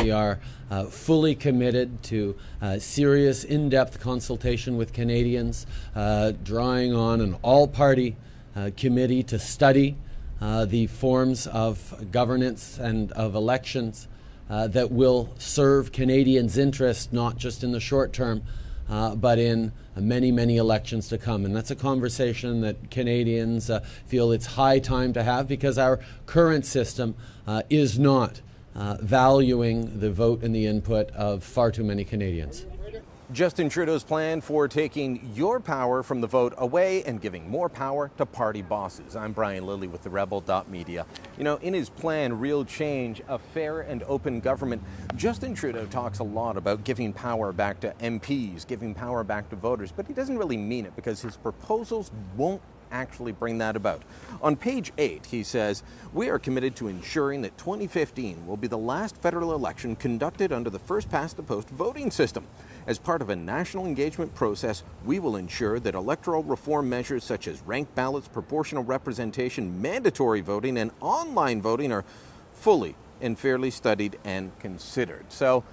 We are fully committed to serious, in-depth consultation with Canadians, drawing on an all-party committee to study the forms of governance and of elections that will serve Canadians' interests, not just in the short term, but in many, many elections to come. And that's a conversation that Canadians feel it's high time to have, because our current system is not valuing the vote and the input of far too many Canadians. Justin Trudeau's plan for taking your power from the vote away and giving more power to party bosses. I'm Brian Lilley with TheRebel.media. You know, in his plan, Real Change, a fair and open government, Justin Trudeau talks a lot about giving power back to MPs, giving power back to voters, but he doesn't really mean it, because his proposals won't actually bring that about. On page 8, he says, "We are committed to ensuring that 2015 will be the last federal election conducted under the first-past-the-post voting system. As part of a national engagement process, we will ensure that electoral reform measures such as ranked ballots, proportional representation, mandatory voting, and online voting are fully and fairly studied and considered." So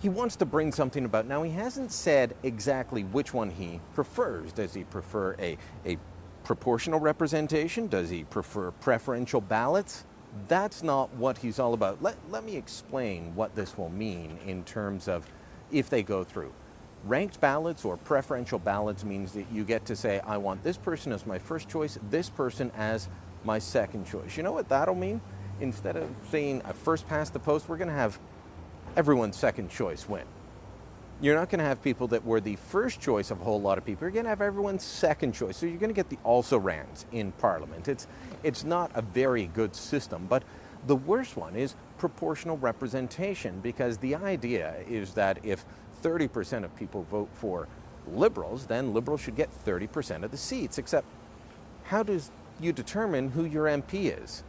he wants to bring something about. Now, he hasn't said exactly which one he prefers. Does he prefer a proportional representation? Does he prefer preferential ballots? That's not what he's all about. Let me explain what this will mean in terms of if they go through. Ranked ballots or preferential ballots means that you get to say, I want this person as my first choice, this person as my second choice. You know what that'll mean? Instead of saying a first past the post, we're going to have everyone's second choice win. You're not going to have people that were the first choice of a whole lot of people. You're going to have everyone's second choice. So you're going to get the also-rans in Parliament. It's not a very good system, but the worst one is proportional representation, because the idea is that if 30% of people vote for Liberals, then Liberals should get 30% of the seats. Except, how do you determine who your MP is?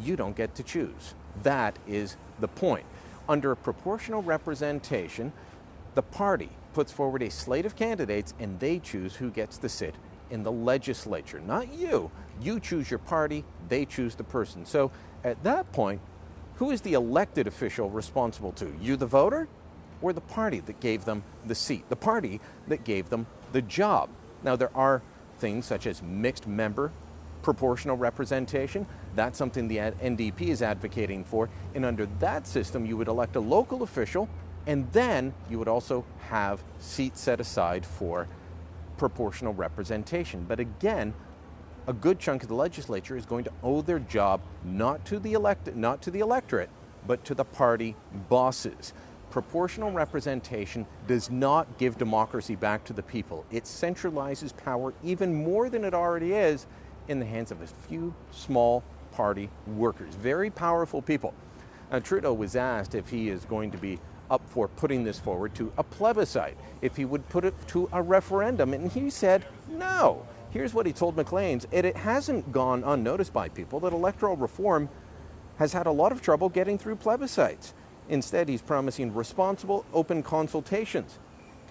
You don't get to choose. That is the point. Under proportional representation, the party puts forward a slate of candidates and they choose who gets to sit in the legislature. Not you. You choose your party, they choose the person. So at that point, who is the elected official responsible to? You, the voter, or the party that gave them the seat, the party that gave them the job? Now, there are things such as mixed member proportional representation. That's something the NDP is advocating for. And under that system, you would elect a local official, and then you would also have seats set aside for proportional representation. But again, a good chunk of the legislature is going to owe their job not to the electorate, but to the party bosses. Proportional representation does not give democracy back to the people. It centralizes power even more than it already is in the hands of a few small party workers, very powerful people. Trudeau was asked if he is going to be up for putting this forward to a plebiscite, if he would put it to a referendum, and he said no. Here's what he told Maclean's, and it hasn't gone unnoticed by people that electoral reform has had a lot of trouble getting through plebiscites. Instead, he's promising responsible, open consultations.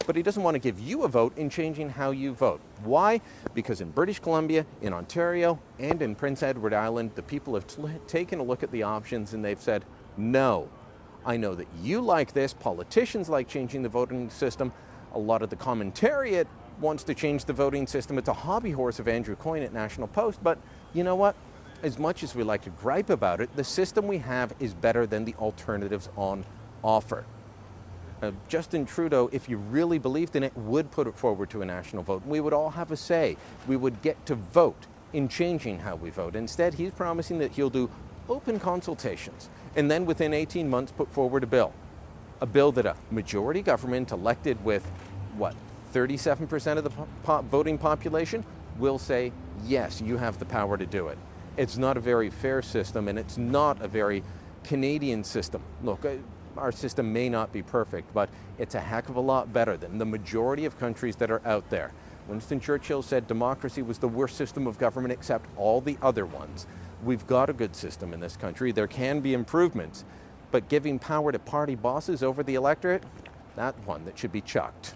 But he doesn't want to give you a vote in changing how you vote. Why? Because in British Columbia, in Ontario, and in Prince Edward Island, the people have taken a look at the options and they've said, no. I know that you like this. Politicians like changing the voting system. A lot of the commentariat wants to change the voting system. It's a hobby horse of Andrew Coyne at National Post. But you know what? As much as we like to gripe about it, the system we have is better than the alternatives on offer. Justin Trudeau, if you really believed in it, would put it forward to a national vote. We would all have a say. We would get to vote in changing how we vote. Instead, he's promising that he'll do open consultations and then within 18 months put forward a bill that a majority government elected with, 37% of the voting population will say, yes, you have the power to do it. It's not a very fair system, and it's not a very Canadian system. Look, our system may not be perfect, but it's a heck of a lot better than the majority of countries that are out there. Winston Churchill said democracy was the worst system of government except all the other ones. We've got a good system in this country. There can be improvements, but giving power to party bosses over the electorate, that's one that should be chucked.